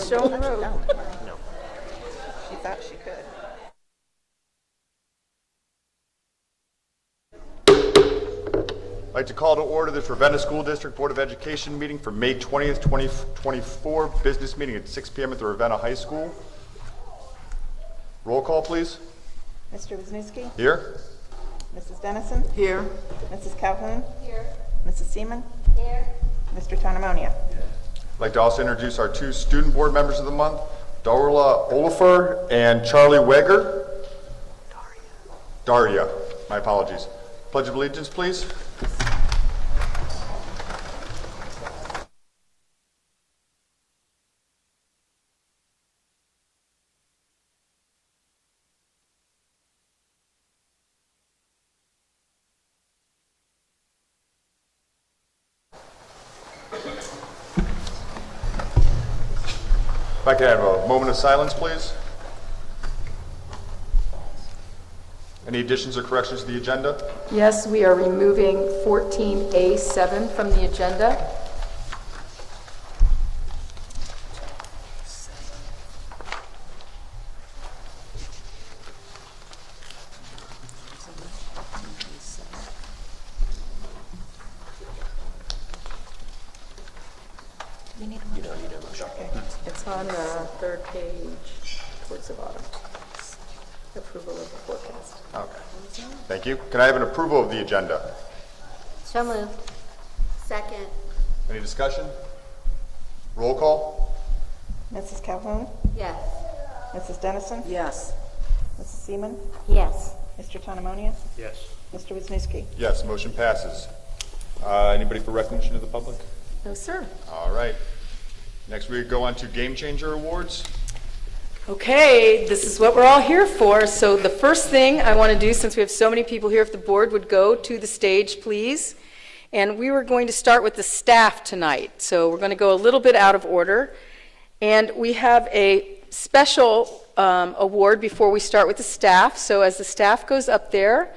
Show on the road. No. She thought she could. I'd like to call to order this Ravenna School District Board of Education meeting for May 20th, 2024, business meeting at 6 p.m. at the Ravenna High School. Roll call, please. Mr. Wisniewski? Here. Mrs. Dennison? Here. Mrs. Calhoun? Here. Mrs. Seaman? Here. Mr. Tanamonia? I'd like to also introduce our two student board members of the month, Darla Olifer and Charlie Weger. Daria. My apologies. Pledge of allegiance, please. If I could have a moment of silence, please. Any additions or corrections to the agenda? Yes, we are removing 14A7 from the agenda. You don't need a motion. It's on the third page towards the bottom. Approval of the forecast. Okay. Thank you. Can I have an approval of the agenda? So moved. Second. Any discussion? Roll call. Mrs. Calhoun? Yes. Mrs. Dennison? Yes. Mrs. Seaman? Yes. Mr. Tanamonia? Yes. Mr. Wisniewski? Yes, motion passes. Anybody for recognition of the public? No, sir. All right. Next we go on to Game Changer Awards. Okay, this is what we're all here for. So the first thing I want to do, since we have so many people here, if the board would go to the stage, please. And we were going to start with the staff tonight. So we're going to go a little bit out of order. And we have a special award before we start with the staff. So as the staff goes up there,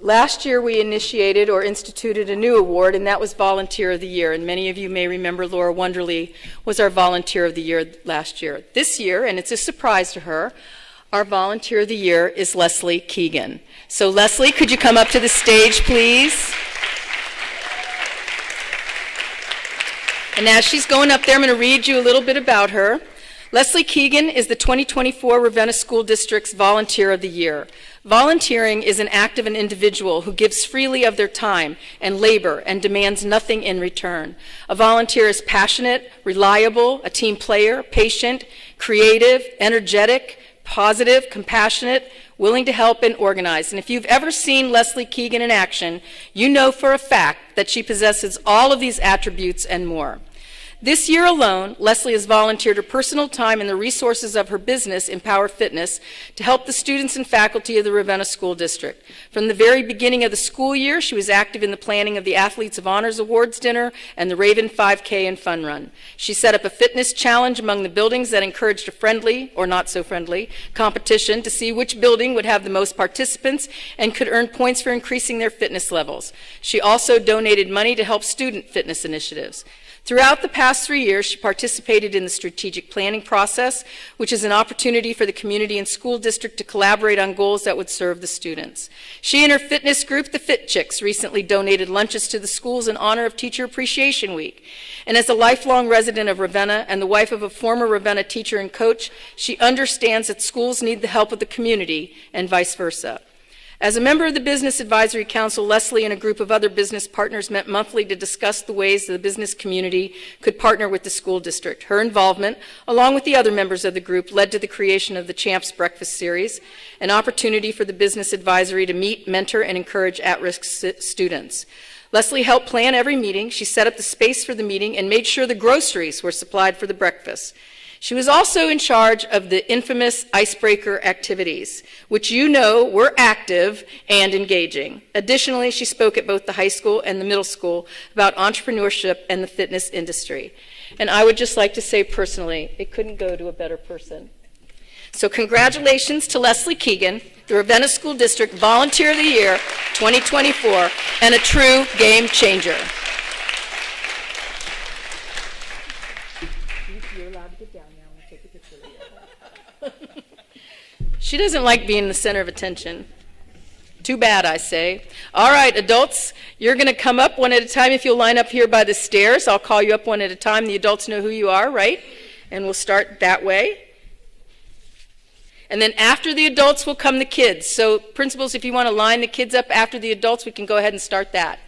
last year we initiated or instituted a new award, and that was Volunteer of the Year. And many of you may remember Laura Wonderly was our Volunteer of the Year last year. This year, and it's a surprise to her, our Volunteer of the Year is Leslie Keegan. So Leslie, could you come up to the stage, please? And as she's going up there, I'm going to read you a little bit about her. Leslie Keegan is the 2024 Ravenna School District's Volunteer of the Year. Volunteering is an act of an individual who gives freely of their time and labor and demands nothing in return. A volunteer is passionate, reliable, a team player, patient, creative, energetic, positive, compassionate, willing to help and organize. And if you've ever seen Leslie Keegan in action, you know for a fact that she possesses all of these attributes and more. This year alone, Leslie has volunteered her personal time and the resources of her business, Empower Fitness, to help the students and faculty of the Ravenna School District. From the very beginning of the school year, she was active in the planning of the Athletes of Honors Awards Dinner and the Raven 5K and Fun Run. She set up a fitness challenge among the buildings that encouraged a friendly, or not so friendly, competition to see which building would have the most participants and could earn points for increasing their fitness levels. She also donated money to help student fitness initiatives. Throughout the past 3 years, she participated in the strategic planning process, which is an opportunity for the community and school district to collaborate on goals that would serve the students. She and her fitness group, the Fit Chicks, recently donated lunches to the schools in honor of Teacher Appreciation Week. And as a lifelong resident of Ravenna and the wife of a former Ravenna teacher and coach, she understands that schools need the help of the community and vice versa. As a member of the Business Advisory Council, Leslie and a group of other business partners met monthly to discuss the ways the business community could partner with the school district. Her involvement, along with the other members of the group, led to the creation of the Champs Breakfast Series, an opportunity for the Business Advisory to meet, mentor, and encourage at-risk students. Leslie helped plan every meeting. She set up the space for the meeting and made sure the groceries were supplied for the breakfast. She was also in charge of the infamous icebreaker activities, which you know were active and engaging. Additionally, she spoke at both the high school and the middle school about entrepreneurship and the fitness industry. And I would just like to say personally, it couldn't go to a better person. So congratulations to Leslie Keegan, the Ravenna School District Volunteer of the Year 2024, and a true game changer. She doesn't like being the center of attention. Too bad, I say. All right, adults, you're going to come up one at a time. If you'll line up here by the stairs, I'll call you up one at a time. The adults know who you are, right? And we'll start that way. And then after the adults will come the kids. So principals, if you want to line the kids up after the adults, we can go ahead and start that.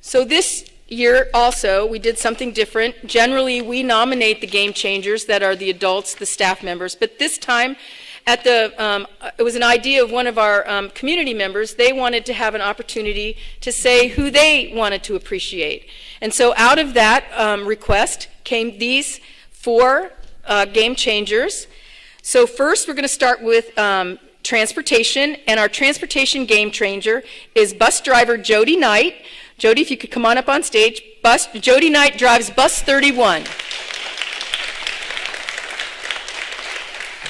So this year also, we did something different. Generally, we nominate the game changers that are the adults, the staff members. But this time, it was an idea of one of our community members. They wanted to have an opportunity to say who they wanted to appreciate. And so out of that request came these 4 game changers. So first, we're going to start with transportation. And our transportation game changer is bus driver Jody Knight. Jody, if you could come on up on stage. Jody Knight drives bus 31.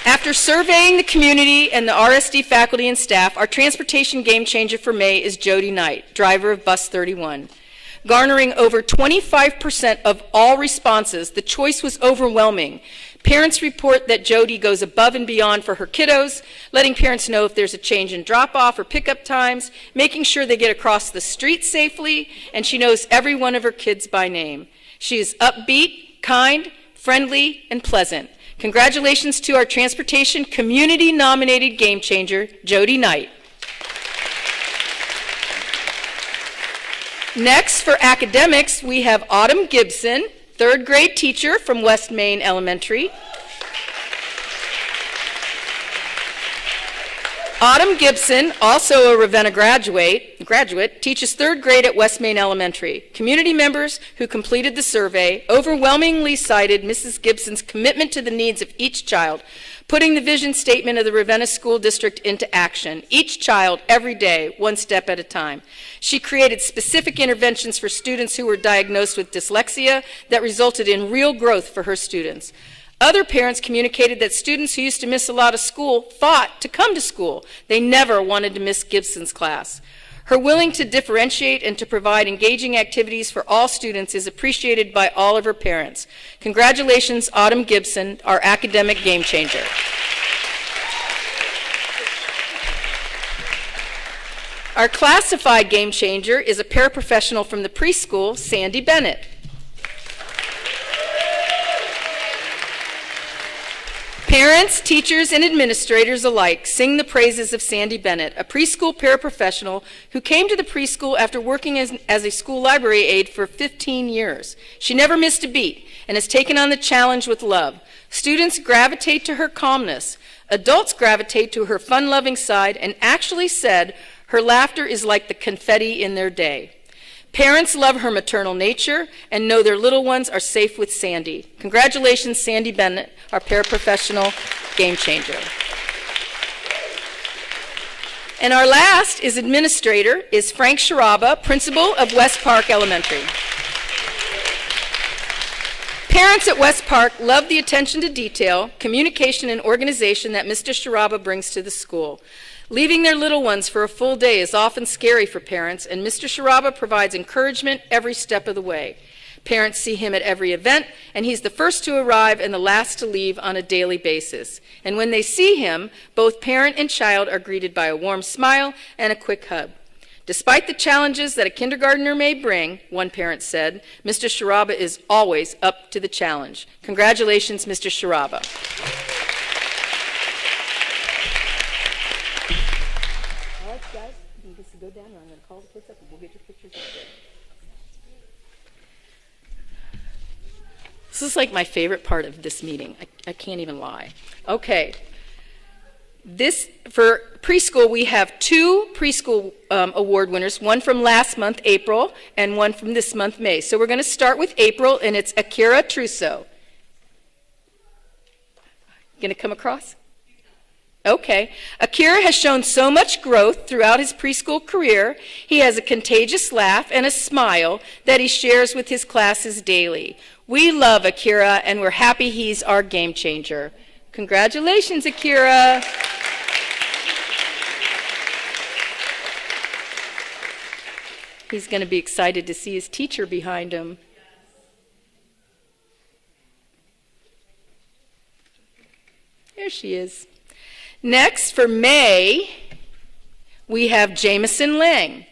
After surveying the community and the RSD faculty and staff, our transportation game changer for May is Jody Knight, driver of bus 31. Garnering over 25% of all responses, the choice was overwhelming. Parents report that Jody goes above and beyond for her kiddos, letting parents know if there's a change in drop-off or pickup times, making sure they get across the street safely, and she knows every one of her kids by name. She is upbeat, kind, friendly, and pleasant. Congratulations to our transportation community-nominated game changer, Jody Knight. Next, for academics, we have Autumn Gibson, 3rd grade teacher from West Main Elementary. Autumn Gibson, also a Ravenna graduate, teaches 3rd grade at West Main Elementary. Community members who completed the survey overwhelmingly cited Mrs. Gibson's commitment to the needs of each child, putting the vision statement of the Ravenna School District into action. Each child, every day, one step at a time. She created specific interventions for students who were diagnosed with dyslexia that resulted in real growth for her students. Other parents communicated that students who used to miss a lot of school fought to come to school. They never wanted to miss Gibson's class. Her willing to differentiate and to provide engaging activities for all students is appreciated by all of her parents. Congratulations, Autumn Gibson, our academic game changer. Our classified game changer is a paraprofessional from the preschool, Sandy Bennett. Parents, teachers, and administrators alike sing the praises of Sandy Bennett, a preschool paraprofessional who came to the preschool after working as a school library aide for 15 years. She never missed a beat and has taken on the challenge with love. Students gravitate to her calmness. Adults gravitate to her fun-loving side and actually said her laughter is like the confetti in their day. Parents love her maternal nature and know their little ones are safe with Sandy. Congratulations, Sandy Bennett, our paraprofessional game changer. And our last administrator is Frank Sharaba, principal of West Park Elementary. Parents at West Park love the attention to detail, communication, and organization that Mr. Sharaba brings to the school. Leaving their little ones for a full day is often scary for parents, and Mr. Sharaba provides encouragement every step of the way. Parents see him at every event, and he's the first to arrive and the last to leave on a daily basis. And when they see him, both parent and child are greeted by a warm smile and a quick hug. Despite the challenges that a kindergartner may bring, one parent said, Mr. Sharaba is always up to the challenge. Congratulations, Mr. Sharaba. All right, guys, you can just go down, and I'm going to call the kids up, and we'll get your pictures up there. This is like my favorite part of this meeting. I can't even lie. Okay. For preschool, we have 2 preschool award winners, one from last month, April, and one from this month, May. So we're going to start with April, and it's Akira Trusso. Going to come across? Okay. Akira has shown so much growth throughout his preschool career. He has a contagious laugh and a smile that he shares with his classes daily. We love Akira, and we're happy he's our game changer. Congratulations, Akira. He's going to be excited to see his teacher behind him. There she is. Next, for May, we have Jameson Lang.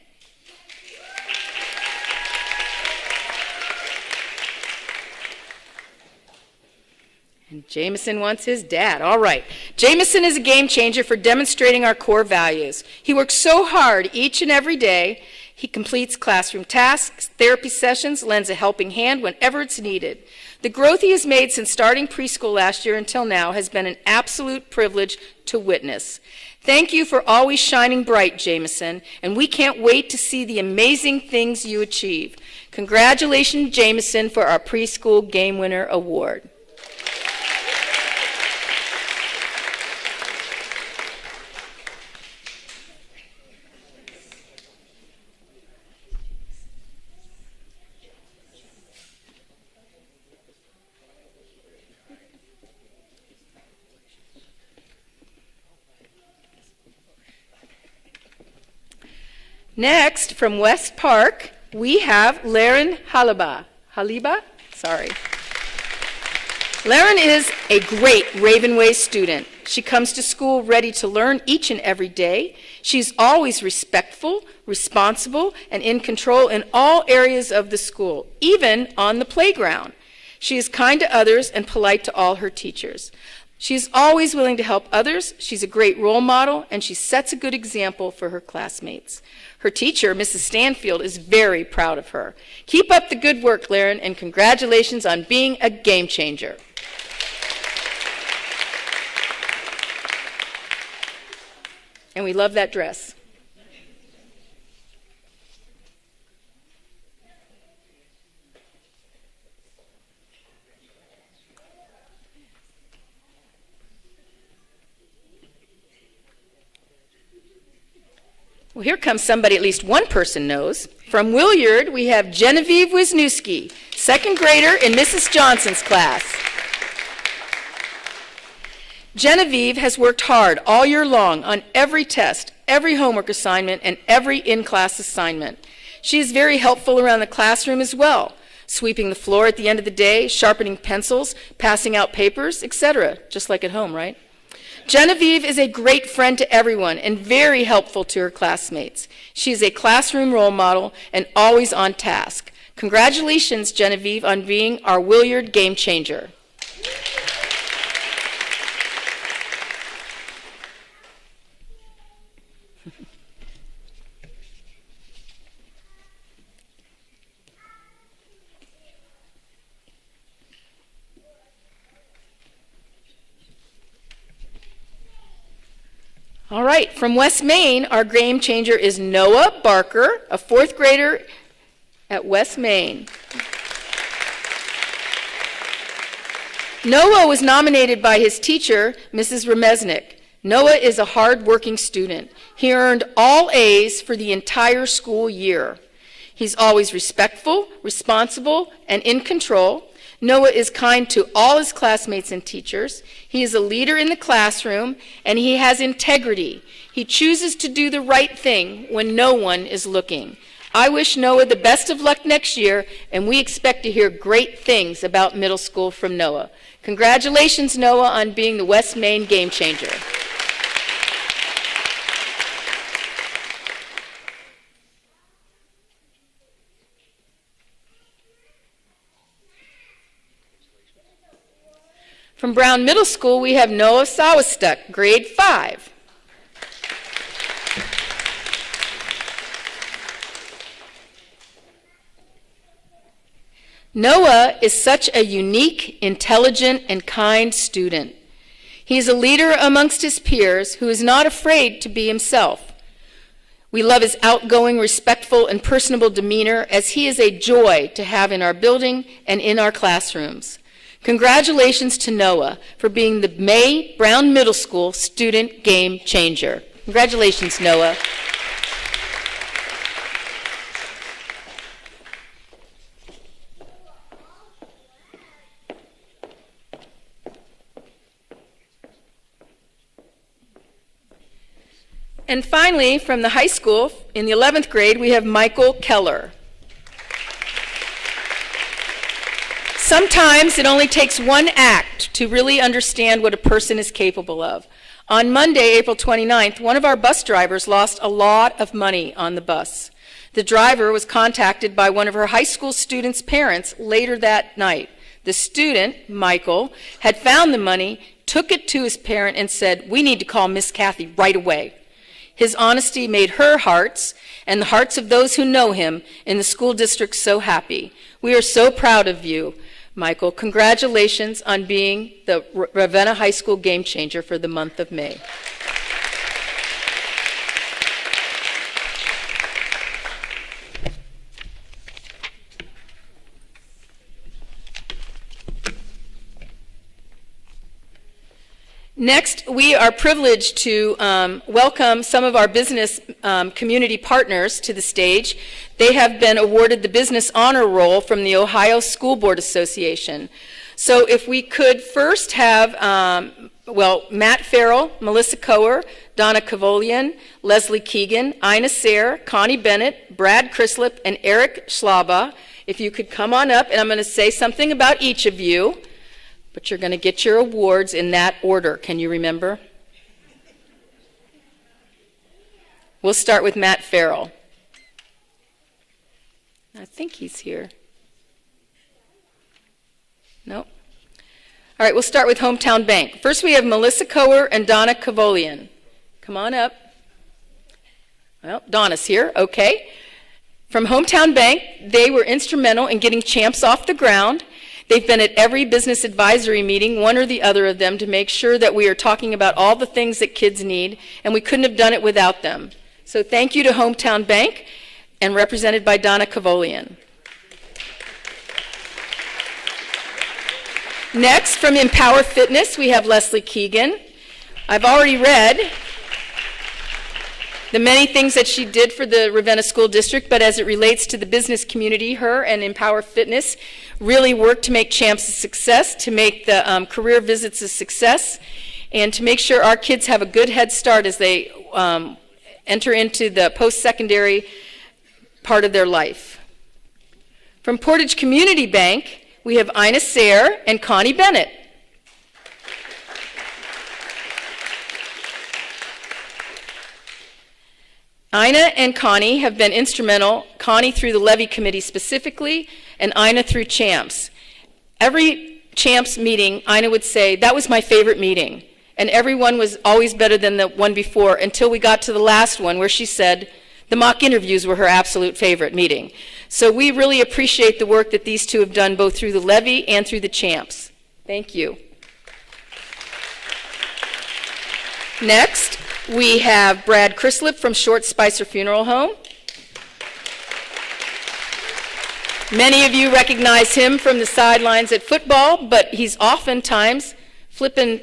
And Jameson wants his dad. All right. Jameson is a game changer for demonstrating our core values. He works so hard each and every day. He completes classroom tasks, therapy sessions, lends a helping hand whenever it's needed. The growth he has made since starting preschool last year until now has been an absolute privilege to witness. Thank you for always shining bright, Jameson, and we can't wait to see the amazing things you achieve. Congratulations, Jameson, for our Preschool Game Winner Award. Next, from West Park, we have Laren Haliba? Sorry. Laren is a great Ravenway student. She comes to school ready to learn each and every day. She's always respectful, responsible, and in control in all areas of the school, even on the playground. She is kind to others and polite to all her teachers. She's always willing to help others. She's a great role model, and she sets a good example for her classmates. Her teacher, Mrs. Stanfield, is very proud of her. Keep up the good work, Laren, and congratulations on being a game changer. And we love that dress. Well, here comes somebody at least one person knows. From Williard, we have Genevieve Wisniewski, second grader in Mrs. Johnson's class. Genevieve has worked hard all year long on every test, every homework assignment, and every in-class assignment. She is very helpful around the classroom as well, sweeping the floor at the end of the day, sharpening pencils, passing out papers, etc., just like at home, right? Genevieve is a great friend to everyone and very helpful to her classmates. She is a classroom role model and always on task. Congratulations, Genevieve, on being our Williard game changer. All right, from West Main, our game changer is Noah Barker, a fourth grader at West Main. Noah was nominated by his teacher, Mrs. Remesnick. Noah is a hard-working student. He earned all A's for the entire school year. He's always respectful, responsible, and in control. Noah is kind to all his classmates and teachers. He is a leader in the classroom, and he has integrity. He chooses to do the right thing when no one is looking. I wish Noah the best of luck next year, and we expect to hear great things about middle school from Noah. Congratulations, Noah, on being the West Main game changer. From Brown Middle School, we have Noah Sawistuk, grade 5. Noah is such a unique, intelligent, and kind student. He is a leader amongst his peers who is not afraid to be himself. We love his outgoing, respectful, and personable demeanor, as he is a joy to have in our building and in our classrooms. Congratulations to Noah for being the May Brown Middle School student game changer. Congratulations, Noah. And finally, from the high school, in the 11th grade, we have Michael Keller. Sometimes it only takes one act to really understand what a person is capable of. On Monday, April 29th, one of our bus drivers lost a lot of money on the bus. The driver was contacted by one of her high school students' parents later that night. The student, Michael, had found the money, took it to his parent, and said, "We need to call Miss Kathy right away." His honesty made her hearts and the hearts of those who know him in the school district so happy. We are so proud of you, Michael. Congratulations on being the Ravenna High School game changer for the month of May. Next, we are privileged to welcome some of our business community partners to the stage. They have been awarded the Business Honor Roll from the Ohio School Board Association. So if we could first have, Matt Farrell, Melissa Coher, Donna Kavolian, Leslie Keegan, Ina Sayre, Connie Bennett, Brad Crislip, and Eric Schlaba. If you could come on up, and I'm going to say something about each of you. But you're going to get your awards in that order. Can you remember? We'll start with Matt Farrell. I think he's here. No? All right, we'll start with Hometown Bank. First we have Melissa Coher and Donna Kavolian. Come on up. Well, Donna's here, okay. From Hometown Bank, they were instrumental in getting Champs off the ground. They've been at every business advisory meeting, one or the other of them, to make sure that we are talking about all the things that kids need, and we couldn't have done it without them. So thank you to Hometown Bank, and represented by Donna Kavolian. Next, from Empower Fitness, we have Leslie Keegan. I've already read the many things that she did for the Ravenna School District, but as it relates to the business community, her and Empower Fitness really worked to make Champs a success, to make the career visits a success, and to make sure our kids have a good head start as they enter into the post-secondary part of their life. From Portage Community Bank, we have Ina Sayre and Connie Bennett. Ina and Connie have been instrumental, Connie through the Levy Committee specifically, and Ina through Champs. Every Champs meeting, Ina would say, "That was my favorite meeting." And everyone was always better than the one before, until we got to the last one where she said the mock interviews were her absolute favorite meeting. So we really appreciate the work that these two have done both through the Levy and through the Champs. Thank you. Next, we have Brad Crislip from Short Spicer Funeral Home. Many of you recognize him from the sidelines at football, but he's oftentimes flipping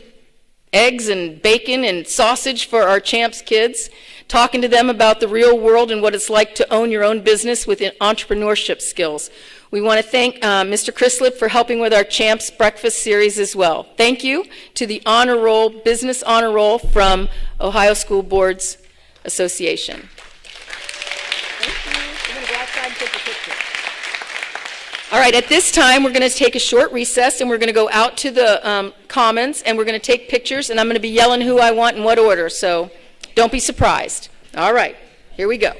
eggs and bacon and sausage for our Champs kids, talking to them about the real world and what it's like to own your own business with entrepreneurship skills. We want to thank Mr. Crislip for helping with our Champs Breakfast series as well. Thank you to the Honor Roll, Business Honor Roll from Ohio School Boards Association. Thank you. We're going to go outside and take a picture. All right, at this time, we're going to take a short recess, and we're going to go out to the commons, and we're going to take pictures, and I'm going to be yelling who I want in what order, so don't be surprised. All right, here we go.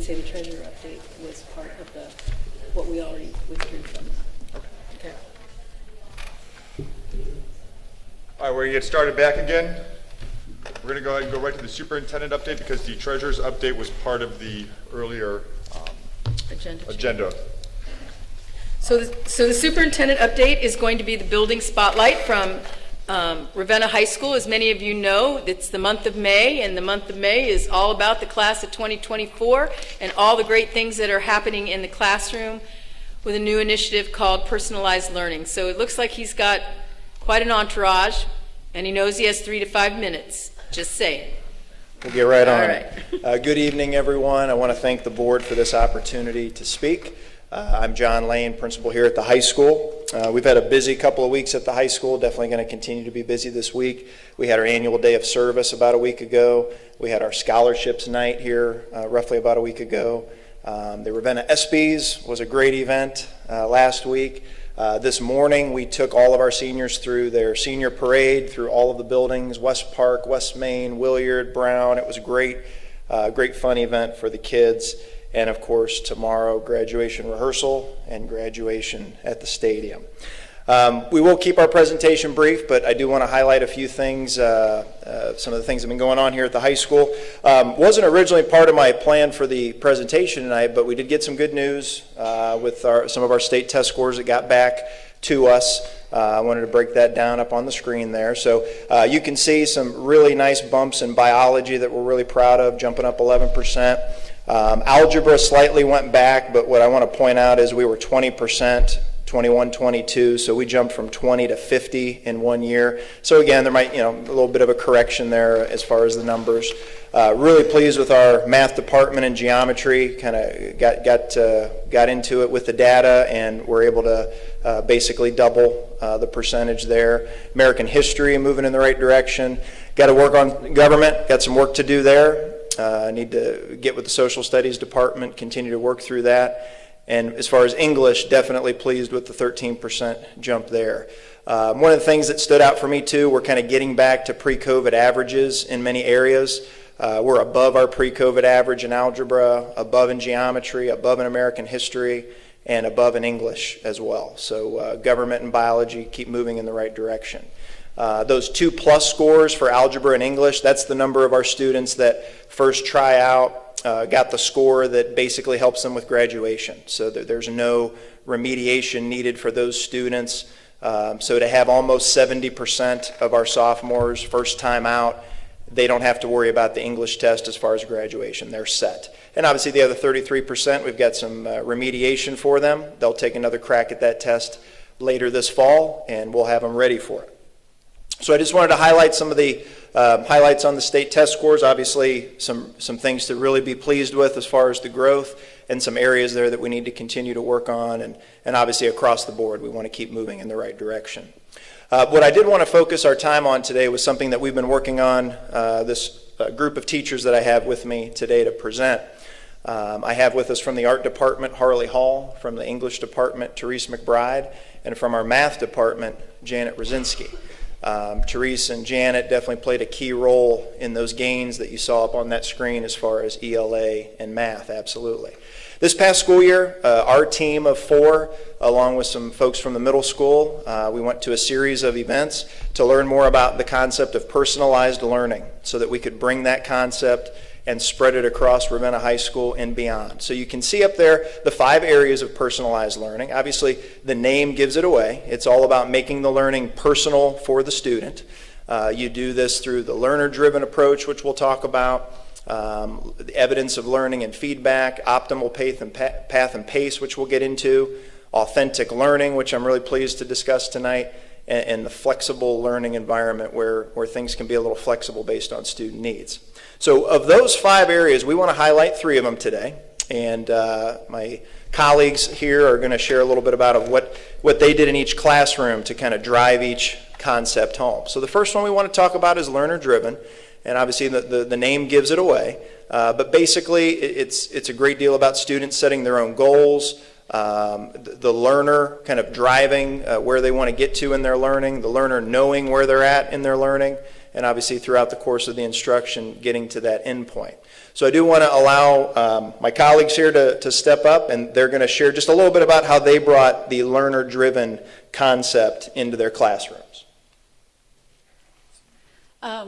can say the treasurer update was part of what we already withdrew from. Okay. All right, we're gonna get started back again. We're gonna go ahead and go right to the superintendent update because the treasurer's update was part of the earlier agenda. So the superintendent update is going to be the building spotlight from Ravenna High School. As many of you know, it's the month of May, and the month of May is all about the class of 2024 and all the great things that are happening in the classroom with a new initiative called personalized learning. So it looks like he's got quite an entourage, and he knows he has 3 to 5 minutes. Just saying. We'll get right on All it. Good evening, everyone. I want to thank the board for this opportunity to speak. I'm John Lane, principal here at the high school. We've had a busy couple of weeks at the high school, definitely going to continue to be busy this week. We had our annual day of service about a week ago. We had our scholarships night here roughly about a week ago. The Ravenna ESPYs was a great event last week. This morning we took all of our seniors through their senior parade through all of the buildings, West Park, West Main, Williard, Brown. It was a great fun event for the kids. And of course tomorrow graduation rehearsal and graduation at the stadium. We will keep our presentation brief, but I do want to highlight a few things, some of the things that have been going on here at the high school. Wasn't originally part of my plan for the presentation tonight, but we did get some good news with some of our state test scores that got back to us. I wanted to break that down up on the screen there. So you can see some really nice bumps in biology that we're really proud of, jumping up 11%. Algebra slightly went back, but what I want to point out is we were 20%. 21, 22, so we jumped from 20 to 50 in 1 year. So again, there might, a little bit of a correction there as far as the numbers. Really pleased with our math department and geometry. Kind of got into it with the data, and we're able to basically double the percentage there. American history moving in the right direction. Got to work on government. Got some work to do there. Need to get with the social studies department. Continue to work through that. And as far as English, definitely pleased with the 13% jump there. One of the things that stood out for me too, we're kind of getting back to pre-COVID averages in many areas. We're above our pre-COVID average in algebra, above in geometry, above in American history, and above in English as well. So government and biology keep moving in the right direction. Those 2+ scores for algebra and English, that's the number of our students that first try out, got the score that basically helps them with graduation. So there's no remediation needed for those students. So to have almost 70% of our sophomores first time out, they don't have to worry about the English test as far as graduation. They're set. And obviously the other 33%, we've got some remediation for them. They'll take another crack at that test later this fall, and we'll have them ready for it. So I just wanted to highlight some of the highlights on the state test scores. Obviously, some things to really be pleased with as far as the growth, and some areas there that we need to continue to work on. And obviously, across the board, we want to keep moving in the right direction. What I did want to focus our time on today was something that we've been working on, this group of teachers that I have with me today to present. I have with us from the art department, Harley Hall, from the English department, Therese McBride, and from our math department, Janet Rosinski. Therese and Janet definitely played a key role in those gains that you saw up on that screen as far as ELA and math, absolutely. This past school year, our team of 4, along with some folks from the middle school, we went to a series of events to learn more about the concept of personalized learning so that we could bring that concept and spread it across Ravenna High School and beyond. So you can see up there the 5 areas of personalized learning. Obviously, the name gives it away. It's all about making the learning personal for the student. You do this through the learner-driven approach, which we'll talk about, the evidence of learning and feedback, optimal path and pace, which we'll get into, authentic learning, which I'm really pleased to discuss tonight, and the flexible learning environment where things can be a little flexible based on student needs. So of those 5 areas, we want to highlight 3 of them today. And my colleagues here are going to share a little bit about what they did in each classroom to kind of drive each concept home. So the first one we want to talk about is learner-driven. And obviously the name gives it away. But basically it's a great deal about students setting their own goals, the learner kind of driving where they want to get to in their learning, the learner knowing where they're at in their learning, and obviously throughout the course of the instruction, getting to that end point. So I do want to allow my colleagues here to step up, and they're going to share just a little bit about how they brought the learner-driven concept into their classrooms.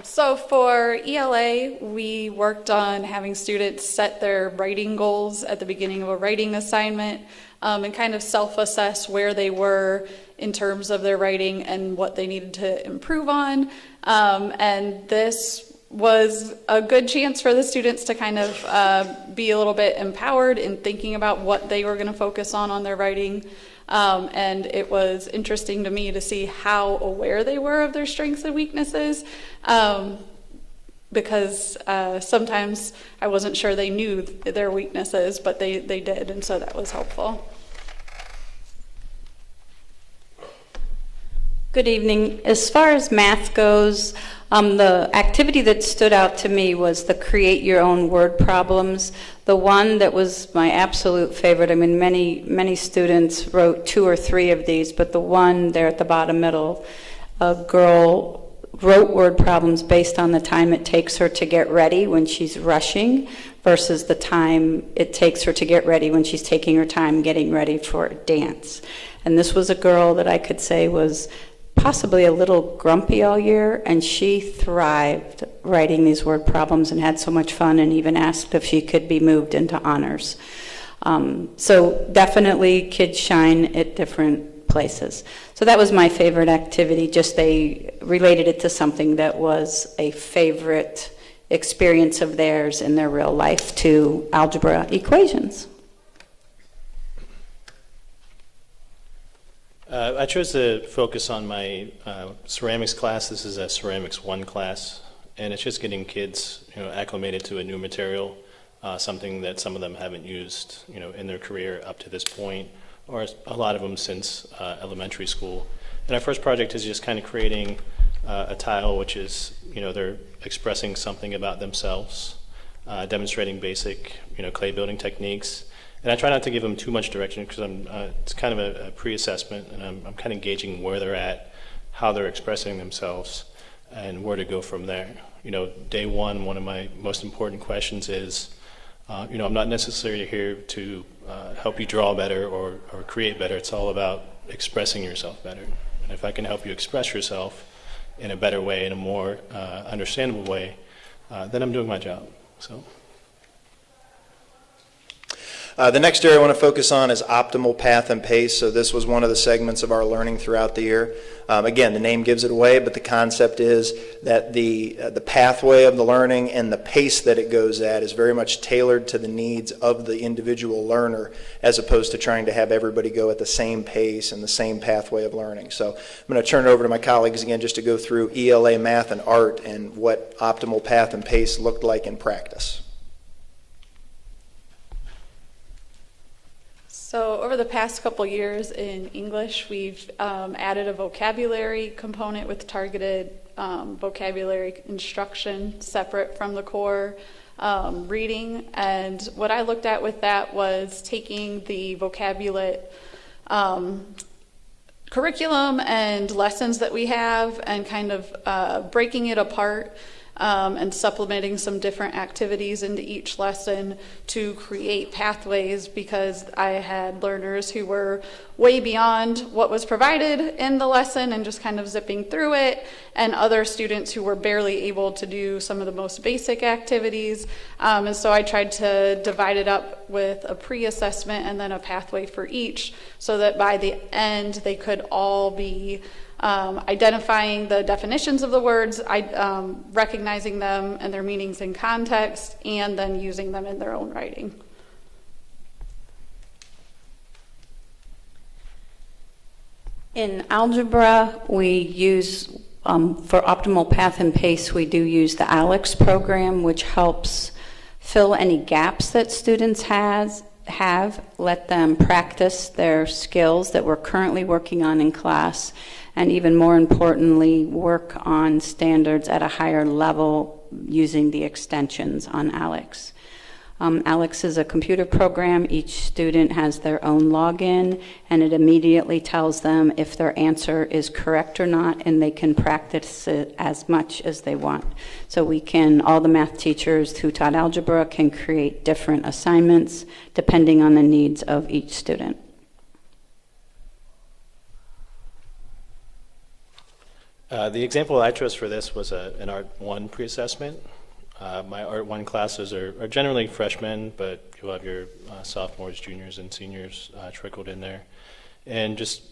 So for ELA, we worked on having students set their writing goals at the beginning of a writing assignment and kind of self-assess where they were in terms of their writing and what they needed to improve on. And this was a good chance for the students to kind of be a little bit empowered in thinking about what they were going to focus on their writing. And it was interesting to me to see how aware they were of their strengths and weaknesses, because sometimes I wasn't sure they knew their weaknesses, but they did, and so that was helpful. Good evening. As far as math goes, the activity that stood out to me was the create your own word problems. The one that was my absolute favorite, I mean, many students wrote 2 or 3 of these, but the one there at the bottom middle, a girl wrote word problems based on the time it takes her to get ready when she's rushing versus the time it takes her to get ready when she's taking her time getting ready for a dance. And this was a girl that I could say was possibly a little grumpy all year, and she thrived writing these word problems and had so much fun, and even asked if she could be moved into honors. So definitely kids shine at different places. So that was my favorite activity, just they related it to something that was a favorite experience of theirs in their real life, to algebra equations. I chose to focus on my ceramics class. This is a ceramics 1 class, and it's just getting kids, acclimated to a new material, something that some of them haven't used, in their career up to this point, or a lot of them since elementary school. And our first project is just kind of creating a tile, which is, they're expressing something about themselves, demonstrating basic, clay building techniques. And I try not to give them too much direction because it's kind of a pre-assessment, and I'm kind of gauging where they're at, how they're expressing themselves, and where to go from there. Day one of my most important questions is, I'm not necessarily here to help you draw better or create better. It's all about expressing yourself better. And if I can help you express yourself in a better way, in a more understandable way, then I'm doing my job. So. The next area I want to focus on is optimal path and pace. So this was one of the segments of our learning throughout the year. Again, the name gives it away, but the concept is that the pathway of the learning and the pace that it goes at is very much tailored to the needs of the individual learner, as opposed to trying to have everybody go at the same pace and the same pathway of learning. So I'm going to turn it over to my colleagues again just to go through ELA, math, and art and what optimal path and pace looked like in practice. So over the past couple years in English, we've added a vocabulary component with targeted vocabulary instruction separate from the core reading. And what I looked at with that was taking the vocabulary curriculum and lessons that we have and kind of breaking it apart and supplementing some different activities into each lesson to create pathways, because I had learners who were way beyond what was provided in the lesson and just kind of zipping through it, and other students who were barely able to do some of the most basic activities. And so I tried to divide it up with a pre-assessment and then a pathway for each, so that by the end they could all be identifying the definitions of the words, recognizing them and their meanings in context, and then using them in their own writing. In algebra, we use, for optimal path and pace, we do use the ALEX program, which helps fill any gaps that students have, let them practice their skills that we're currently working on in class, and even more importantly, work on standards at a higher level using the extensions on ALEX. Alex is a computer program. Each student has their own login, and it immediately tells them if their answer is correct or not, and they can practice it as much as they want. So all the math teachers who taught algebra can create different assignments depending on the needs of each student. The example I chose for this was an Art 1 pre-assessment. My Art 1 classes are generally freshmen, but you'll have your sophomores, juniors, and seniors trickled in there. And just,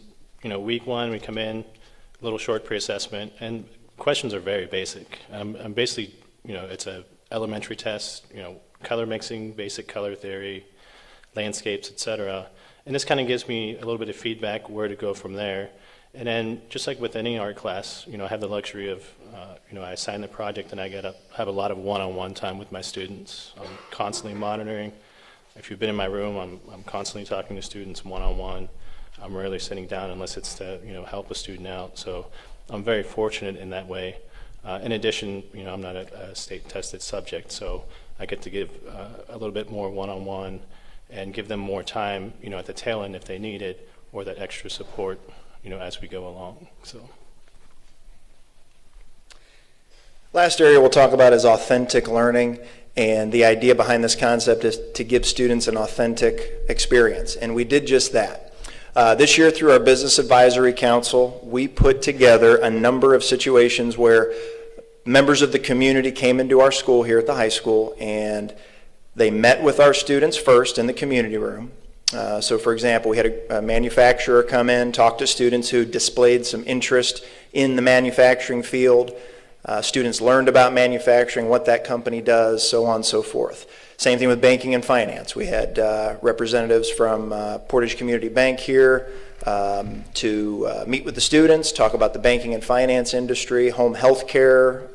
week 1, we come in, a little short pre-assessment, and questions are very basic. I'm basically, it's a elementary test, color mixing, basic color theory, landscapes, etc. And this kind of gives me a little bit of feedback where to go from there. And then, just like with any art class, I have the luxury of, I assign the project and I have a lot of one-on-one time with my students. I'm constantly monitoring. If you've been in my room, I'm constantly talking to students one-on-one. I'm rarely sitting down unless it's to, help a student out. So I'm very fortunate in that way. In addition, I'm not a state-tested subject, so I get to give a little bit more one-on-one and give them more time, at the tail end if they need it, or that extra support, as we go along. So. Last area we'll talk about is authentic learning, and the idea behind this concept is to give students an authentic experience, and we did just that. This year, through our Business Advisory Council, we put together a number of situations where members of the community came into our school here at the high school, and they met with our students first in the community room. So for example, we had a manufacturer come in, talk to students who displayed some interest in the manufacturing field. Students learned about manufacturing, what that company does, so on and so forth. Same thing with banking and finance. We had representatives from Portage Community Bank here to meet with the students, talk about the banking and finance industry, home health care.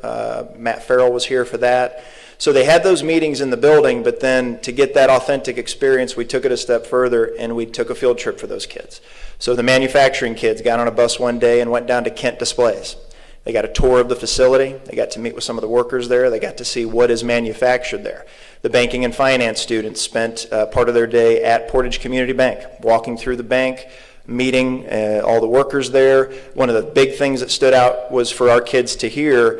Matt Farrell was here for that. So they had those meetings in the building, but then to get that authentic experience, we took it a step further and we took a field trip for those kids. So the manufacturing kids got on a bus one day and went down to Kent Displays. They got a tour of the facility. They got to meet with some of the workers there. They got to see what is manufactured there. The banking and finance students spent part of their day at Portage Community Bank, walking through the bank, meeting all the workers there. One of the big things that stood out was for our kids to hear,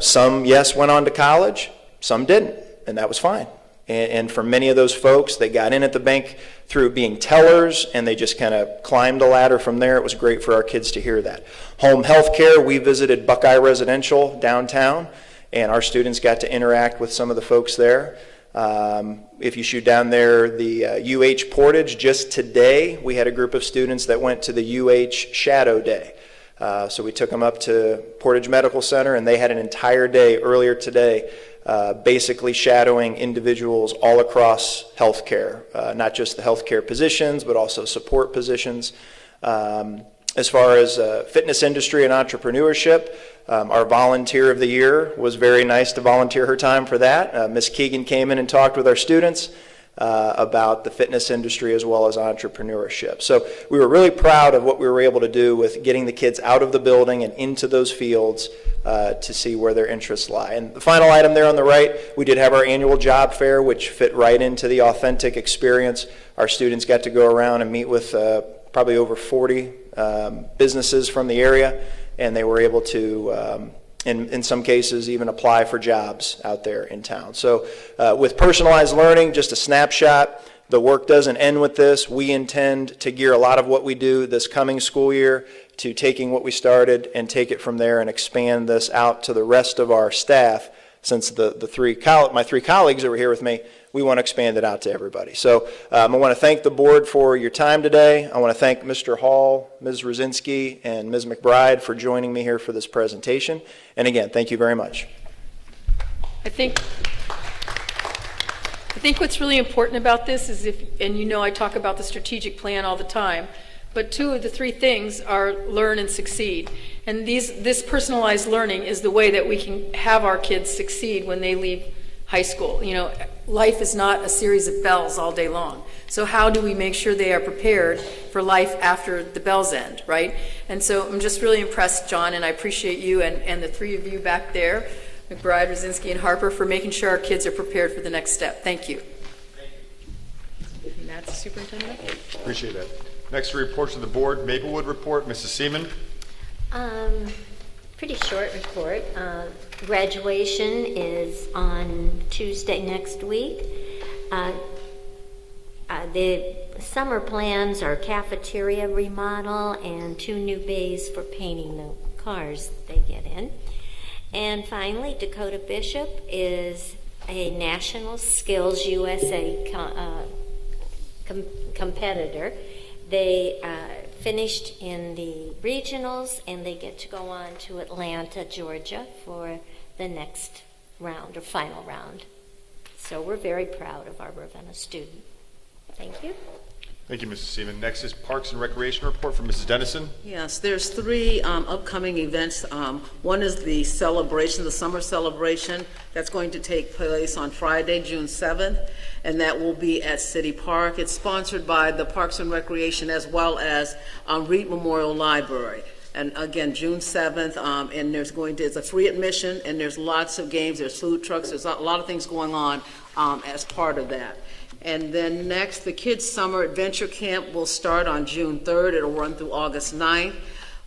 some, yes, went on to college, some didn't, and that was fine. And for many of those folks, they got in at the bank through being tellers, and they just kind of climbed the ladder from there. It was great for our kids to hear that. Home health care, we visited Buckeye Residential downtown, and our students got to interact with some of the folks there. If you shoot down there, the UH Portage, just today, we had a group of students that went to the UH Shadow Day. So we took them up to Portage Medical Center, and they had an entire day earlier today basically shadowing individuals all across healthcare, not just the healthcare positions, but also support positions. As far as fitness industry and entrepreneurship, our volunteer of the year was very nice to volunteer her time for that. Ms. Keegan came in and talked with our students about the fitness industry as well as entrepreneurship. So we were really proud of what we were able to do with getting the kids out of the building and into those fields to see where their interests lie. And the final item there on the right, we did have our annual job fair, which fit right into the authentic experience. Our students got to go around and meet with probably over 40 businesses from the area, and they were able to in some cases even apply for jobs out there in town. So with personalized learning, just a snapshot, the work doesn't end with this. We intend to gear a lot of what we do this coming school year to taking what we started and take it from there and expand this out to the rest of our staff. Since my three colleagues that were here with me, we want to expand it out to everybody. So I want to thank the board for your time today. I want to thank Mr. Hall, Ms. Rosinski, and Ms. McBride for joining me here for this presentation. And again, thank you very much. I think what's really important about this is I talk about the strategic plan all the time, but two of the three things are learn and succeed. And this personalized learning is the way that we can have our kids succeed when they leave high school. Life is not a series of bells all day long. So how do we make sure they are prepared for life after the bells end, right? And so I'm just really impressed, John, and I appreciate you and the three of you back there, McBride, Rosinski, and Harper, for making sure our kids are prepared for the next step. Thank you. that's the superintendent update. Appreciate that. Next, reports of the board. Maplewood report, Mrs. Seaman. Pretty short report. Graduation is on Tuesday next week. The summer plans are cafeteria remodel and 2 new bays for painting the cars they get in. And finally, Dakota Bishop is a National Skills USA competitor. They finished in the regionals, and they get to go on to Atlanta, Georgia for the next round or final round. So we're very proud of our Ravenna student. Thank you. Thank you, Mrs. Seaman. Next is Parks and Recreation report from Mrs. Dennison. Yes, there's 3 upcoming events. One is the celebration, the summer celebration, that's going to take place on Friday, June 7th, and that will be at City Park. It's sponsored by the Parks and Recreation as well as Reed Memorial Library. And again, June 7th, and it's a free admission, and there's lots of games, there's food trucks, there's a lot of things going on as part of that. And then next, the Kids Summer Adventure Camp will start on June 3rd. It'll run through August 9th.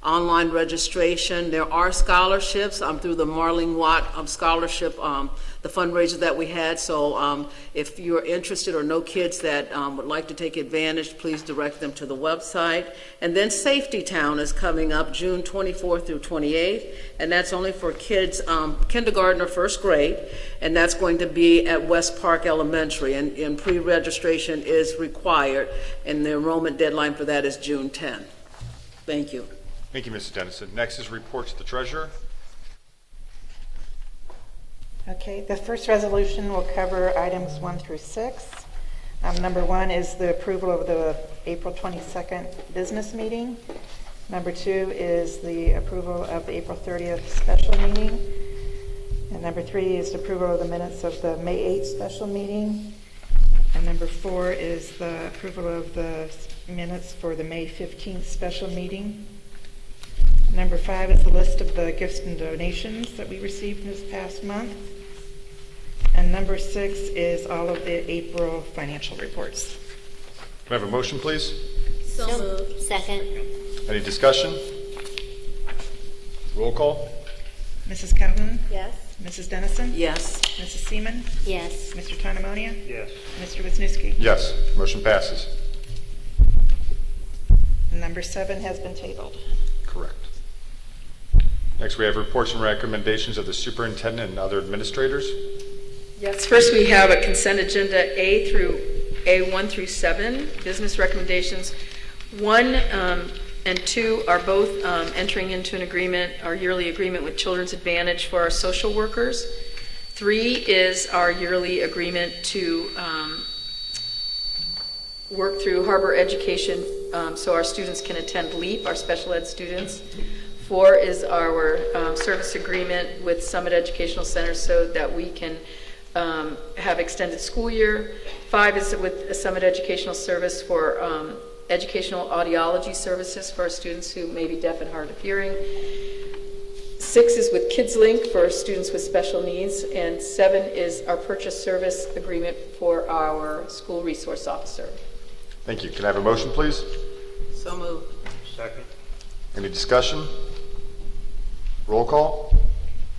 Online registration. There are scholarships through the Marlene Watt scholarship, the fundraiser that we had. So if you're interested or know kids that would like to take advantage, please direct them to the website. And then Safety Town is coming up June 24th through 28th, and that's only for kids kindergarten or first grade, and that's going to be at West Park Elementary, and pre-registration is required, and the enrollment deadline for that is June 10th. Thank you. Thank you, Mrs. Dennison. Next is reports to the treasurer. Okay, the first resolution will cover items 1 through 6. Number 1 is the approval of the April 22nd business meeting. Number 2 is the approval of the April 30th special meeting. And number 3 is the approval of the minutes of the May 8th special meeting. And number 4 is the approval of the minutes for the May 15th special meeting. Number 5 is the list of the gifts and donations that we received this past month. And number 6 is all of the April financial reports. Can I have a motion, please? So moved. Second. Any discussion? Roll call. Mrs. Calhoun? Yes. Mrs. Dennison? Yes. Mrs. Seaman? Yes. Mr. Tanimonia? Yes. Mr. Wisniewski? Yes. Motion passes. Number 7 has been tabled. Correct. Next, we have reports and recommendations of the superintendent and other administrators. Yes, first we have a consent agenda A1 through 7, business recommendations. 1 and 2 are both entering into an agreement, our yearly agreement with Children's Advantage for our social workers. 3 is our yearly agreement to work through Harbor Education so our students can attend LEAP, our special ed students. 4 is our service agreement with Summit Educational Center so that we can have extended school year. 5 is with Summit Educational Service for educational audiology services for our students who may be deaf and hard of hearing. 6 is with KidsLink for students with special needs, and 7 is our purchase service agreement for our school resource officer. Thank you. Can I have a motion, please? So moved. Second. Any discussion? Roll call.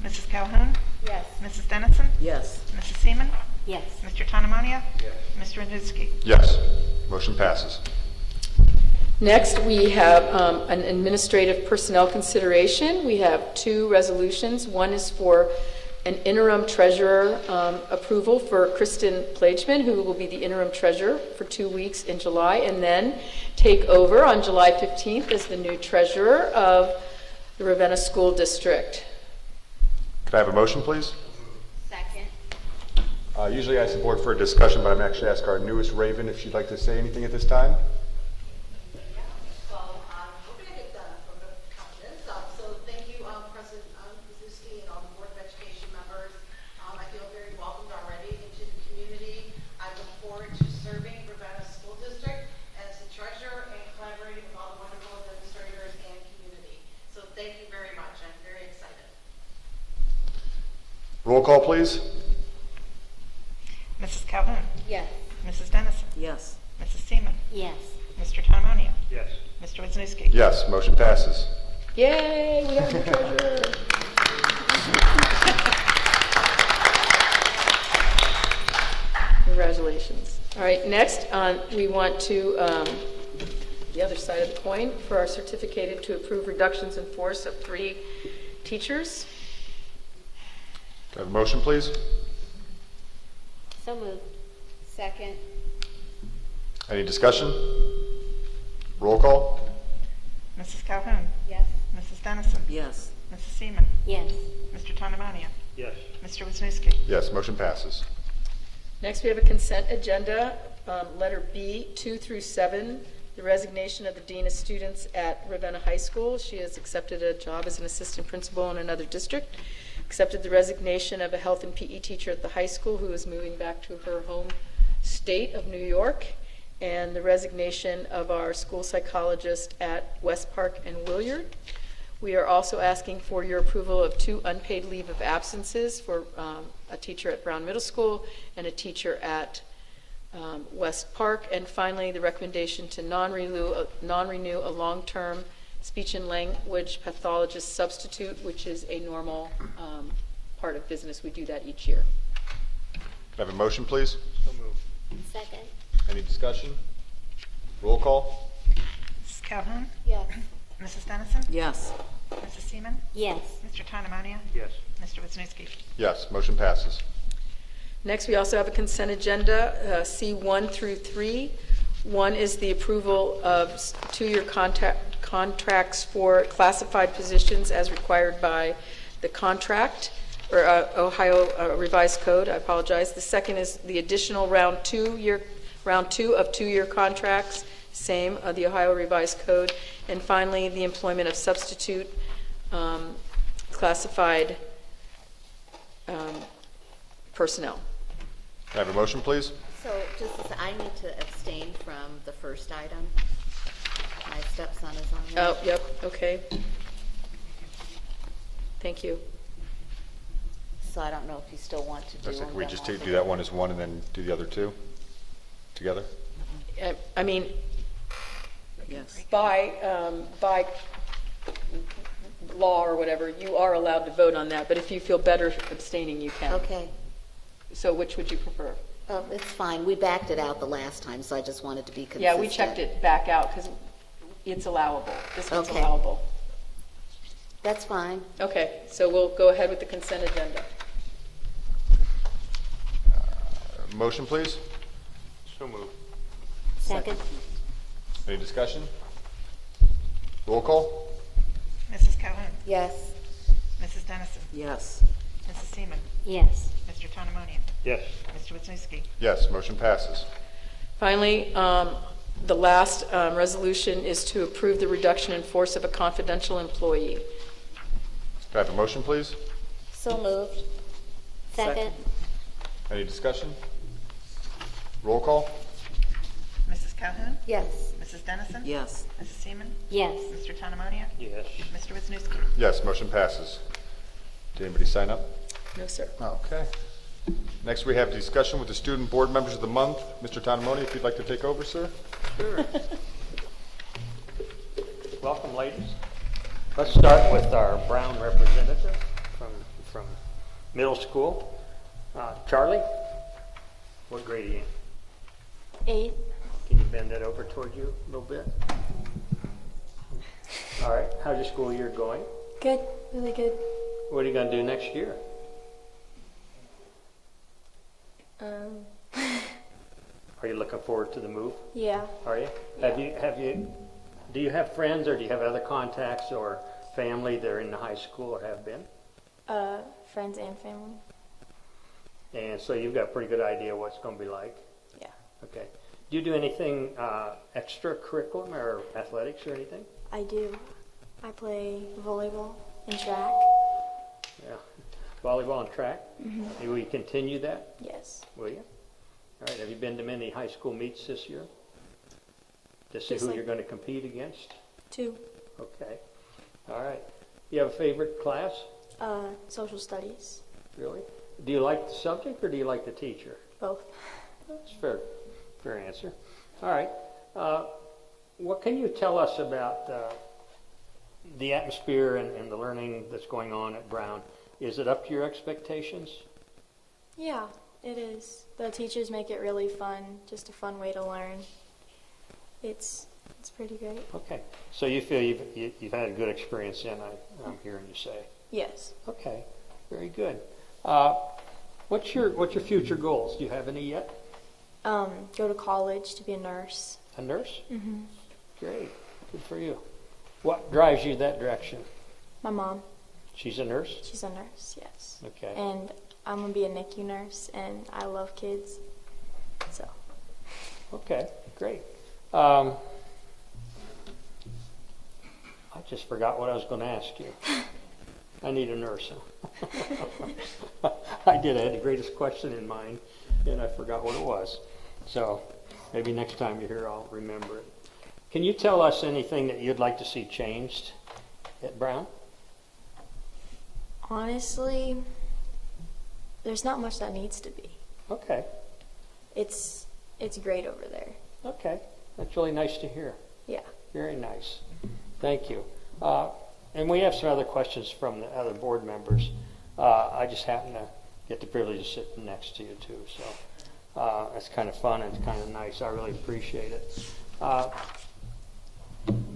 Mrs. Calhoun? Yes. Mrs. Dennison? Yes. Mrs. Seaman? Yes. Mr. Tanimonia? Yes. Mr. Wisniewski? Yes. Motion passes. Next, we have an administrative personnel consideration. We have 2 resolutions. 1 is for an interim treasurer approval for Kristen Plageman, who will be the interim treasurer for 2 weeks in July, and then take over on July 15th as the new treasurer of the Ravenna School District. Can I have a motion, please? Second. Usually I ask the board for a discussion, but I'm actually asking our newest Raven if she'd like to say anything at this time. We're going to get done from the confidence. So thank you, President Wisniewski and all the Board of Education members. I feel very welcomed already into the community. I look forward to serving Ravenna School District as the treasurer and collaborating with all the wonderful administrators and community. So thank you very much. I'm very excited. Roll call, please. Mrs. Calhoun? Yes. Mrs. Dennison? Yes. Mrs. Yes. Mr. Tanonia? Yes. Mr. Wisniewski? Yes, motion passes. Yay, we have a new treasurer. Congratulations. All right, next, we want to, the other side of the coin, for our certificated to approve reductions in force of 3 teachers. Do I have a motion, please? So moved. Second. Any discussion? Roll call? Mrs. Calhoun? Yes. Mrs. Dennison? Yes. Mrs. Seaman? Yes. Mr. Tanonia? Yes. Mr. Wisniewski? Yes, motion passes. Next, we have a consent agenda, letter B, 2 through 7, the resignation of the Dean of Students at Ravenna High School. She has accepted a job as an assistant principal in another district, accepted the resignation of a health and PE teacher at the high school who is moving back to her home state of New York, and the resignation of our school psychologist at West Park and Williard. We are also asking for your approval of 2 unpaid leave of absences for a teacher at Brown Middle School and a teacher at West Park. And finally, the recommendation to non-renew a long-term speech and language pathologist substitute, which is a normal part of business. We do that each year. Can I have a motion, please? So moved. Second. Any discussion? Roll call? Mrs. Calhoun? Yes. Mrs. Dennison? Yes. Mrs. Seaman? Yes. Mr. Tanonia? Yes. Mr. Wisniewski? Yes, motion passes. Next, we also have a consent agenda, C1 through 3. 1 is the approval of 2-year contracts for classified positions as required by the contract, or Ohio Revised Code, I apologize. The second is the additional round 2 of 2-year contracts, same, the Ohio Revised Code. And finally, the employment of substitute classified personnel. Can I have a motion, please? So just as I need to abstain from the first item. My stepson is on there. Oh, yep, okay. Thank you. So I don't know if you still want to do them. We just do that one as one and then do the other 2 together? I mean, Yes. by law or whatever, you are allowed to vote on that, but if you feel better abstaining, you can. Okay. So which would you prefer? It's fine. We backed it out the last time, so I just wanted to be consistent. Yeah, we checked it back out because it's allowable. This one's Okay. allowable. That's fine. Okay, so we'll go ahead with the consent agenda. Motion, please? So moved. Second. Any discussion? Roll call? Mrs. Calhoun? Yes. Mrs. Dennison? Yes. Mrs. Seaman? Yes. Mr. Tanonia? Yes. Mr. Wisniewski? Yes, motion passes. Finally, the last resolution is to approve the reduction in force of a confidential employee. Can I have a motion, please? So moved. Second. Any discussion? Roll call? Mrs. Calhoun? Yes. Mrs. Dennison? Yes. Mrs. Seaman? Yes. Mr. Tanonia? Yes. Mr. Wisniewski? Yes, motion passes. Did anybody sign up? No, sir. Okay. Next, we have discussion with the student board members of the month. Mr. Tanamoni, if you'd like to take over, sir? Sure. Welcome, ladies. Let's start with our Brown representative from middle school. Charlie, what grade are you in? 8. Can you bend that over toward you a little bit? All right. How's your school year going? Good. Really good. What are you going to do next year? Are you looking forward to the move? Yeah. Are you? Do you have friends or do you have other contacts or family that are in the high school or have been? Friends and family. And so you've got a pretty good idea what it's going to be like? Yeah. Okay. Do you do anything extracurricular or athletics or anything? I do. I play volleyball and track. Yeah. Volleyball and track? Mm-hmm. Will you continue that? Yes. Will you? All right. Have you been to many high school meets this year? To see Just who like- you're going to compete against? 2. Okay. All right. You have a favorite class? Social studies. Really? Do you like the subject or do you like the teacher? Both. That's fair. Fair answer. All right. What can you tell us about the atmosphere and the learning that's going on at Brown? Is it up to your expectations? Yeah, it is. The teachers make it really fun, just a fun way to learn. It's pretty great. Okay, so you feel you've had a good experience then, I'm hearing you say. Yes. Okay, very good. What's your future goals? Do you have any yet? Go to college to be a nurse. A nurse? Mm-hmm. Great, good for you. What drives you that direction? My mom, She's a nurse? she's a nurse, yes. Okay. And I'm going to be a NICU nurse, and I love kids. So, Okay, great. I just forgot what I was going to ask you. I need a nurse. I did. I had the greatest question in mind, and I forgot what it was. So maybe next time you're here, I'll remember it. Can you tell us anything that you'd like to see changed at Brown? honestly, there's not much that needs to be. Okay, It's great over there. okay. That's really nice to hear. Yeah. Very nice. Thank you. And we have some other questions from the other board members. I just happen to get the privilege of sitting next to you too, so it's kind of fun and it's kind of nice. I really appreciate it.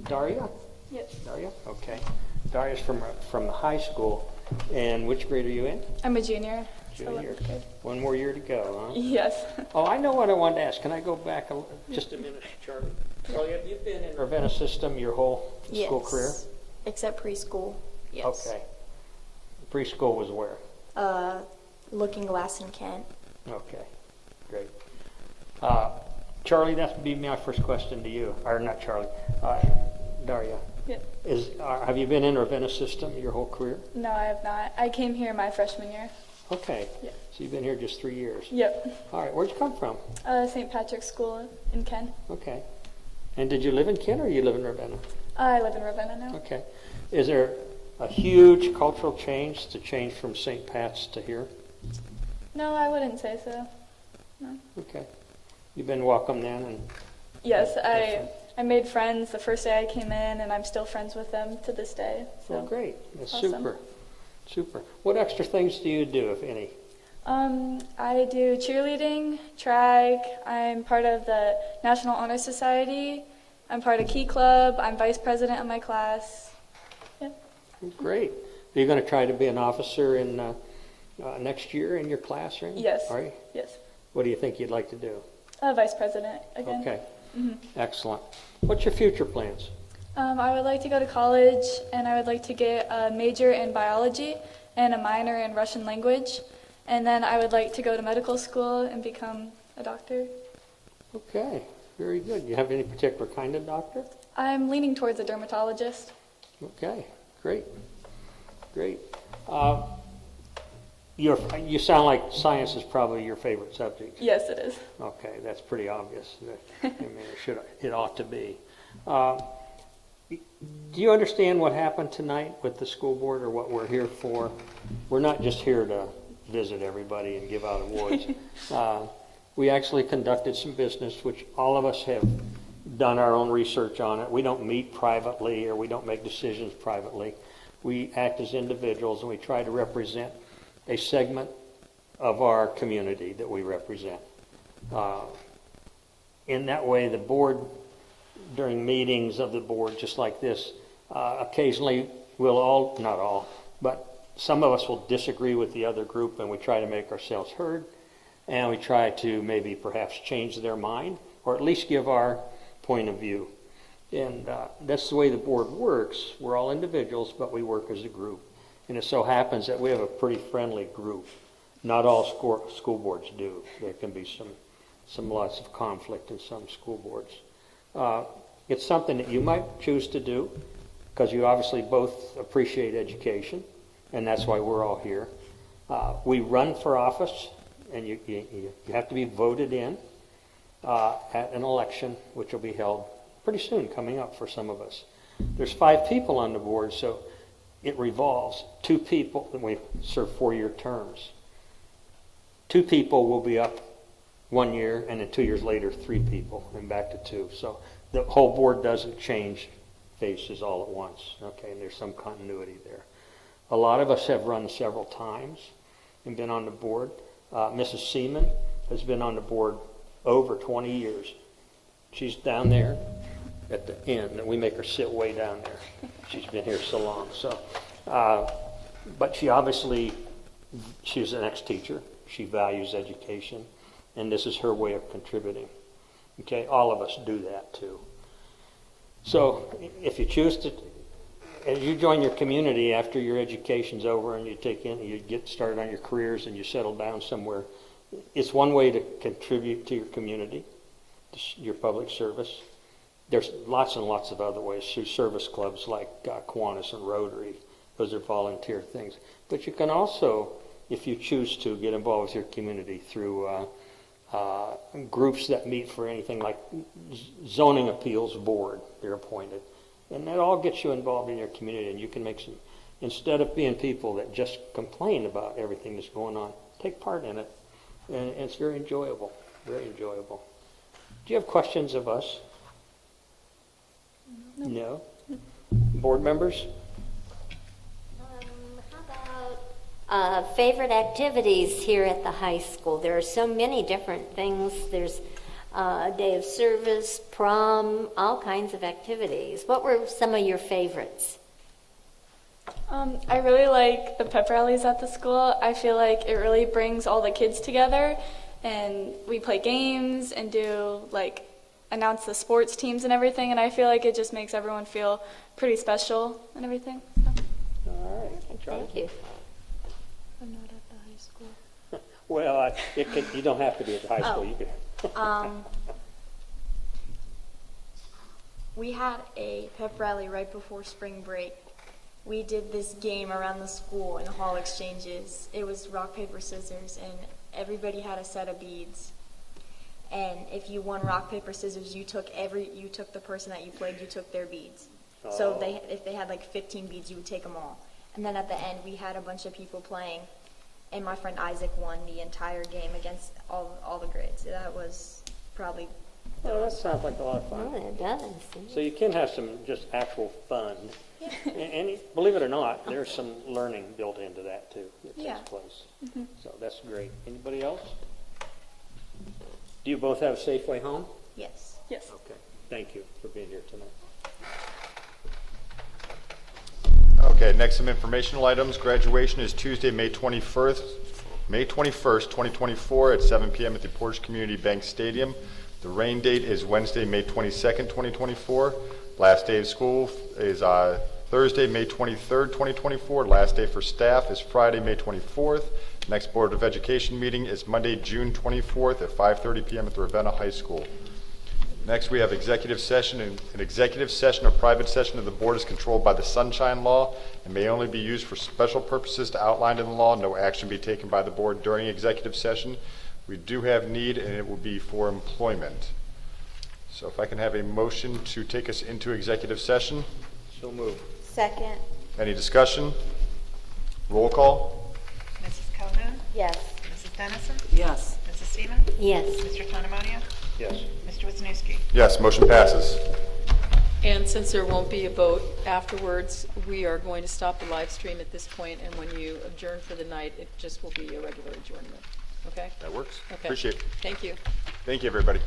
Daria? Yes. Daria? Okay. Daria's from the high school, and which grade are you in? I'm a junior. Junior. 11th grade. One more year to go, huh? Yes. Oh, I know what I wanted to ask. Can I go back just a minute, Charlie? Charlie, have you been in Ravenna system your whole school Yes. career? Except preschool. Yes. Okay. Preschool was where? Looking Glass in Kent. Okay, great. Charlie, that would be my first question to you. Or not Charlie, Daria. Yep. Have you been in Ravenna system your whole career? No, I have not. I came here my freshman year. Okay. Yeah. So you've been here just 3 years. Yep. All right, where'd you come from? St. Patrick's School in Kent. Okay. And did you live in Kent or you live in Ravenna? I live in Ravenna now. Okay. Is there a huge cultural change to change from St. Pat's to here? No, I wouldn't say so. Okay. You've been welcome then? And Yes, I made friends the first day I came in, and I'm still friends with them to this day. So. well, great. That's Awesome. super. Super. What extra things do you do, if any? I do cheerleading, track. I'm part of the National Honor Society. I'm part of Key Club. I'm vice president of my class. Yeah. Great. Are you going to try to be an officer in next year in your class, or anything? Yes. Are you? Yes. What do you think you'd like to do? Vice president again. Okay. Excellent. What's your future plans? I would like to go to college, and I would like to get a major in biology and a minor in Russian language. And then I would like to go to medical school and become a doctor. Okay. Very good. You have any particular kind of doctor? I'm leaning towards a dermatologist. Okay. Great. Great. You sound like science is probably your favorite subject. Yes, it is. Okay, that's pretty obvious. I mean, it ought to be. Do you understand what happened tonight with the school board, or what we're here for? We're not just here to visit everybody and give out awards. We actually conducted some business, which all of us have done our own research on it. We don't meet privately, or we don't make decisions privately. We act as individuals, and we try to represent a segment of our community that we represent. In that way, the board, during meetings of the board just like this, occasionally we'll all, not all, but some of us will disagree with the other group, and we try to make ourselves heard, and we try to maybe perhaps change their mind, or at least give our point of view. And that's the way the board works. We're all individuals, but we work as a group. And it so happens that we have a pretty friendly group. Not all school boards do. There can be some lots of conflict in some school boards. It's something that you might choose to do, because you obviously both appreciate education, and that's why we're all here. We run for office, and you have to be voted in at an election, which will be held pretty soon, coming up for some of us. There's 5 people on the board, so it revolves. 2 people, and we serve 4-year terms. 2 people will be up 1 year, and then 2 years later, 3 people, and back to 2. So the whole board doesn't change faces all at once, okay, and there's some continuity there. A lot of us have run several times and been on the board. Mrs. Seaman has been on the board over 20 years. She's down there at the end, and we make her sit way down there. She's been here so long. So, but she's an ex-teacher. She values education, and this is her way of contributing. Okay, all of us do that too. So if you choose to, as you join your community after your education's over and you get started on your careers and you settle down somewhere, it's one way to contribute to your community, to your public service. There's lots and lots of other ways through service clubs like Kiwanis and Rotary. Those are volunteer things. But you can also, if you choose to, get involved with your community through groups that meet for anything like zoning appeals board. They're appointed. And that all gets you involved in your community, and you can make some, instead of being people that just complain about everything that's going on, take part in it. And it's very enjoyable, very enjoyable. Do you have questions of us? No? Board members? How about favorite activities here at the high school? There are so many different things. There's day of service, prom, all kinds of activities. What were some of your favorites? I really like the pep rallies at the school. I feel like it really brings all the kids together, and we play games and do announce the sports teams and everything, and I feel like it just makes everyone feel pretty special and everything. So. All right. Thank you. I'm not at the high school. Well, you don't have to be at the high school. You can. We had a pep rally right before spring break. We did this game around the school in hall exchanges. It was rock, paper, scissors, and everybody had a set of beads. And if you won rock, paper, scissors, you took the person that you played, you took their beads. So if they had 15 beads, you would take them all. And then at the end, we had a bunch of people playing, and my friend Isaac won the entire game against all the grades. That was probably. Well, that sounds like a lot of fun. Oh, it does. So you can have some just actual fun. Yeah. And believe it or not, there's some learning built into that too that takes Yeah. place. Mm-hmm. So that's great. Anybody else? Do you both have a safe way home? Yes. Yes. Okay. Thank you for being here tonight. Okay, next some informational items. Graduation is Tuesday, May 21st, 2024 at 7 p.m. at the Portage Community Bank Stadium. The rain date is Wednesday, May 22nd, 2024. Last day of school is Thursday, May 23rd, 2024. Last day for staff is Friday, May 24th. Next Board of Education meeting is Monday, June 24th at 5:30 p.m. at the Ravenna High School. Next, we have executive session. An executive session or private session of the board is controlled by the Sunshine Law and may only be used for special purposes outlined in the law. No action be taken by the board during executive session. We do have need, and it will be for employment. So if I can have a motion to take us into executive session. So moved. Second. Any discussion? Roll call. Mrs. Calhoun? Yes. Mrs. Dennison? Yes. Mrs. Seaman? Yes. Mr. Tonemonia? Yes. Mr. Wisniewski? Yes, motion passes. And since there won't be a vote afterwards, we are going to stop the live stream at this point, and when you adjourn for the night, it just will be a regular adjournment. Okay? That works. Okay. Appreciate it. Thank you. Thank you, everybody.